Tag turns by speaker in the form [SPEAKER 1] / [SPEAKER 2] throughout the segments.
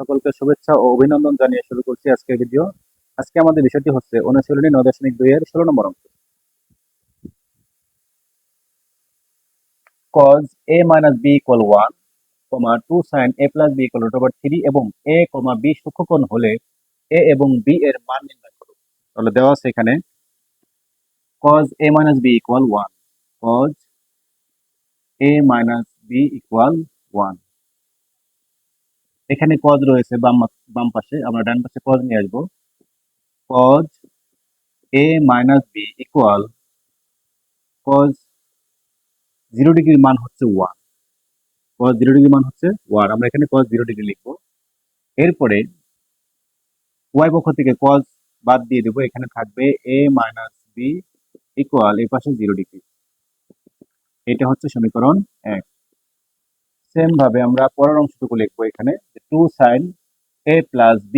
[SPEAKER 1] সকলকে শুভেচ্ছা ও অভিনন্দন জানিয়ে শুরু করছি আজকের ভিডিও। আজকে আমাদের বিষয়টি হচ্ছে অনুশীলনী 9.2 এর 16 নম্বর অঙ্ক। cos a minus b equal 1, 2 sin a plus b equal √3 এবং a, b সূক্ষ্মকোণ হলে a এবং b এর মান নির্ণয় করো। তাহলে দেওয়া আছে এখানে cos a minus b equal 1, cos a minus b equal 1। এখানে cos রয়েছে বাম পাশে, আমরা ডান পাশে cos নিয়ে আসবো। cos a minus b equal cos 0 ডিগ্রির মান হচ্ছে 1, cos 0 ডিগ্রির মান হচ্ছে 1, আমরা এখানে cos 0 ডিগ্রি লিখবো। এরপরে y পক্ষ থেকে cos বাদ দিয়ে দেবো, এখানে থাকবে a minus b equal এই পাশে 0 ডিগ্রি। এটা হচ্ছে সমীকরণ 1। সেম ভাবে আমরা পরের অংশটুকু লিখবো, এখানে 2 sin a plus b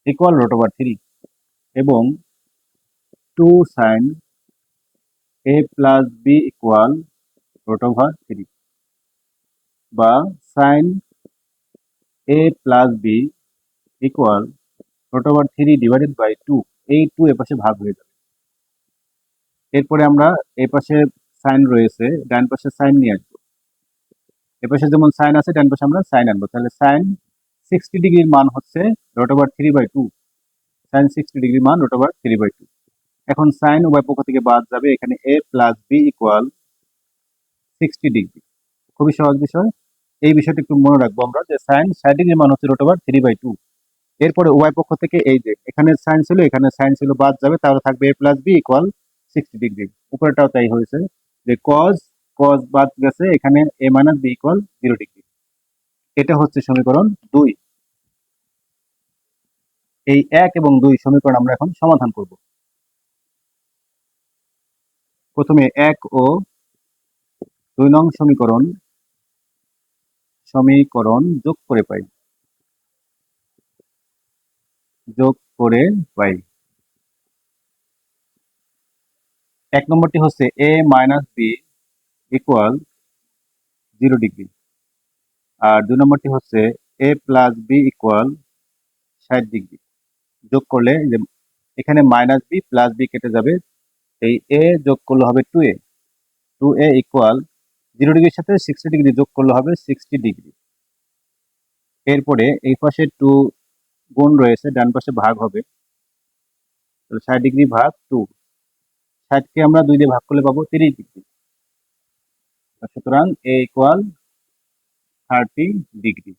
[SPEAKER 1] equal √3 এবং 2 sin a plus b equal √3 বা sin a plus b equal √3 divided by 2, এই 2 এ পাশে ভাগ হয়ে যাবে। এরপরে আমরা এই পাশে সাইন রয়েছে, ডান পাশে সাইন নিয়ে আসবো। এ পাশে যেমন সাইন আছে, ডান পাশে আমরা সাইন আনবো। তাহলে সাইন 60 ডিগ্রির মান হচ্ছে √3/2, সাইন 60 ডিগ্রির মান √3/2। এখন সাইন উভয় পক্ষ থেকে বাদ যাবে, এখানে a plus b equal 60 degree. খুবই সহজ বিষয়, এই বিষয়টা একটু মনে রাখবো আমরা, যে সাইন 60 ডিগ্রির মান হচ্ছে √3/2। এরপরে উভয় পক্ষ থেকে এই যে এখানে সাইন ছিল, এখানে সাইন ছিল, বাদ যাবে, তাহলে থাকবে a plus b equal 60 degree. উপরেটাও তাই হয়েছে, যে cos বাদ গেছে, এখানে a minus b equal 0 degree. এটা হচ্ছে সমীকরণ 2। এই 1 এবং 2 সমীকরণ আমরা এখন সমাধান করব। প্রথমে 1 ও 2 নং সমীকরণ যোগ করে পাই। 1 নম্বরটি হচ্ছে a minus b equal 0 degree, আর 2 নম্বরটি হচ্ছে a plus b equal 60 degree. যোগ করলে যে এখানে মাইনাস বি প্লাস বি কেটে যাবে, এই a যোগ করলে হবে 2a, 2a ইকুয়াল 0 ডিগ্রির সাথে 60 ডিগ্রি যোগ করলে হবে 60 ডিগ্রি। এরপরে এই পাশে 2 গুণ রয়েছে, ডান পাশে ভাগ হবে, 60 ডিগ্রি ভাগ 2, 60কে আমরা 2 দিয়ে ভাগ করলে পাবো 30 ডিগ্রি। সুতরাং a ইকুয়াল 30 ডিগ্রি।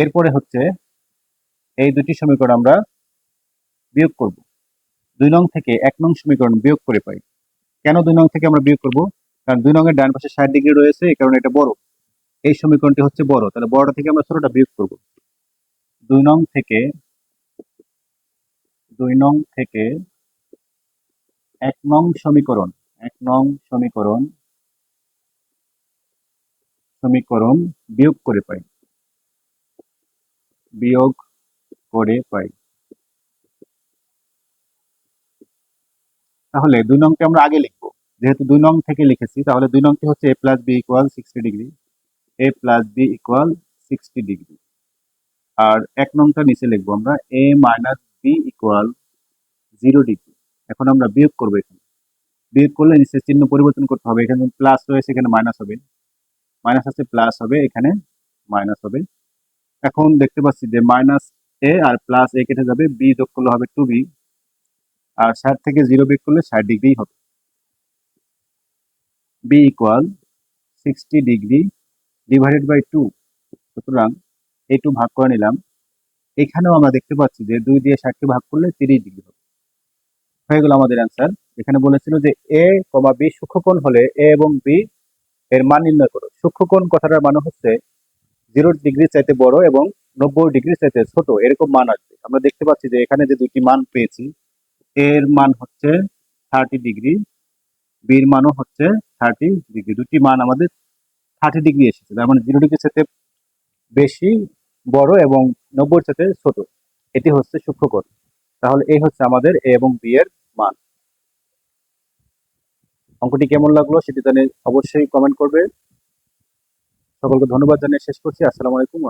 [SPEAKER 1] এরপরে হচ্ছে এই দুটি সমীকরণ আমরা বিয়োগ করব। 2 নং থেকে 1 নং সমীকরণ বিয়োগ করে পাই। কেন 2 নং থেকে আমরা বিয়োগ করব? কারণ 2 নং এর ডান পাশে 60 ডিগ্রি রয়েছে, এই কারণে এটা বড়, এই সমীকরণটি হচ্ছে বড়, তাহলে বড়টা থেকে আমরা ছোটটা বিয়োগ করব। 2 নং থেকে 1 নং সমীকরণ বিয়োগ করে পাই। তাহলে 2 নংকে আমরা আগে লিখবো, যেহেতু 2 নং থেকে লিখেছি, তাহলে 2 নংটি হচ্ছে a plus b equal 60 degree, a plus b equal 60 degree. আর 1 নংটা নিচে লিখবো আমরা a minus b equal 0 degree. এখন আমরা বিয়োগ করবো, এখানে বিয়োগ করলে নিচে চিহ্ন পরিবর্তন করতে হবে, এখানে প্লাস রয়েছে, এখানে মাইনাস হবে, মাইনাস আছে প্লাস হবে, এখানে মাইনাস হবে। এখন দেখতে পাচ্ছি যে মাইনাস a আর প্লাস a কেটে যাবে, b যোগ করলে হবে 2b, আর 60 থেকে 0 বিয়োগ করলে 60 ডিগ্রি হবে। b equal 60 degree divided by 2, সুতরাং এই 2 ভাগ করে নিলাম। এখানেও আমরা দেখতে পাচ্ছি যে 2 দিয়ে 60কে ভাগ করলে 30 ডিগ্রি হবে। হয়ে গেল আমাদের অ্যান্সার। এখানে বলেছিল যে a, b সূক্ষ্মকোণ হলে a এবং b এর মান নির্ণয় করো। সূক্ষ্মকোণ কথাটার মানে হচ্ছে 0 ডিগ্রি চাইতে বড় এবং 90 ডিগ্রি চাইতে ছোট, এরকম মান আসবে। আমরা দেখতে পাচ্ছি যে এখানে যে দুটি মান পেয়েছি, এর মান হচ্ছে 30 ডিগ্রি, বির মানও হচ্ছে 30 ডিগ্রি। দুটি মান আমাদের 30 ডিগ্রি এসেছে, তার মানে 0 ডিগ্রি চাইতে বেশি বড় এবং 90 চাইতে ছোট, এটি হচ্ছে সূক্ষ্মকোণ। তাহলে এই হচ্ছে আমাদের a এবং b এর মান। অঙ্কটি কেমন লাগলো সেটি জানিয়ে অবশ্যই কমেন্ট করবে। সকলকে ধন্যবাদ জানিয়ে শেষ করছি। আসসালামু আলাইকুম।